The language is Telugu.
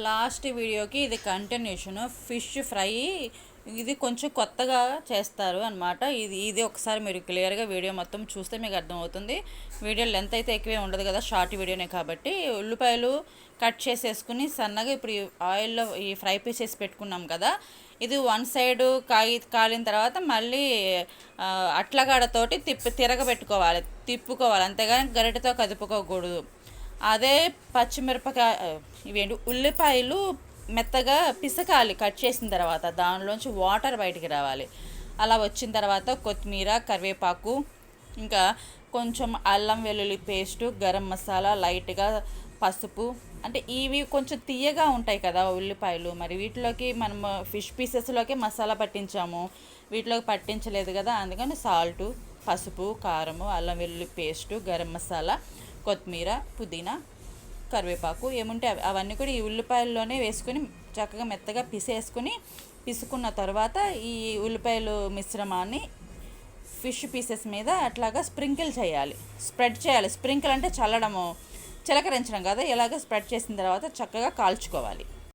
లాస్ట్ వీడియోకి ఇది కంటిన్యూషన్. ఫిష్ ఫ్రై ఇది కొంచెం కొత్తగా చేస్తారు అనమాట. ఇది ఒకసారి మీరు క్లియర్గా వీడియో మొత్తం చూస్తే మీకు అర్థమవుతుంది. వీడియో లెంత్ అయితే ఎక్కువే ఉండదు కదా, షార్ట్ వీడియోనే కాబట్టి. ఉల్లిపాయలు కట్ చేసేసుకుని సన్నగా ఇప్పుడు ఆయిల్లో ఈ ఫ్రై పీసెస్ పెట్టుకున్నాం కదా, ఇది వన్ సైడ్ కాలిన తర్వాత మళ్ళీ అట్లగాడతోటి తిప్పుకోవాలి, అంతేగాని గరిటెతో కదుపుకోకూడదు. అదే పచ్చిమిరపకాయ ఇవేంటి ఉల్లిపాయలు మెత్తగా పిసకాలి. కట్ చేసిన తర్వాత దానిలోంచి వాటర్ బయటికి రావాలి. అలా వచ్చిన తర్వాత కొత్తిమీర, కరివేపాకు, ఇంకా కొంచెం అల్లం వెల్లుల్లి పేస్టు, గరం మసాలా, లైట్గా పసుపు. అంటే ఇవి కొంచెం తీయగా ఉంటాయి కదా ఉల్లిపాయలు, మరి వీటిలోకి మనం ఫిష్ పీసెస్లోకి మసాలా పట్టించాము, వీటిలోకి పట్టించలేదు కదా, అందుకని సాల్టు, పసుపు, కారము, అల్లం వెల్లుల్లి పేస్టు, గరం మసాలా, కొత్తిమీర, పుదీనా, కరివేపాకు ఏముంటే అవన్నీ కూడా ఈ ఉల్లిపాయల్లోనే వేసుకొని చక్కగా మెత్తగా పిసుకున్న తర్వాత ఈ ఉల్లిపాయలు మిశ్రమాన్ని ఫిష్ పీసెస్ మీద అట్లాగా స్ప్రెడ్ చేయాలి. స్ప్రింకిల్ అంటే చల్లడము, చిలకరించడం కదా. ఇలాగ స్ప్రెడ్ చేసిన తర్వాత చక్కగా కాల్చుకోవాలి.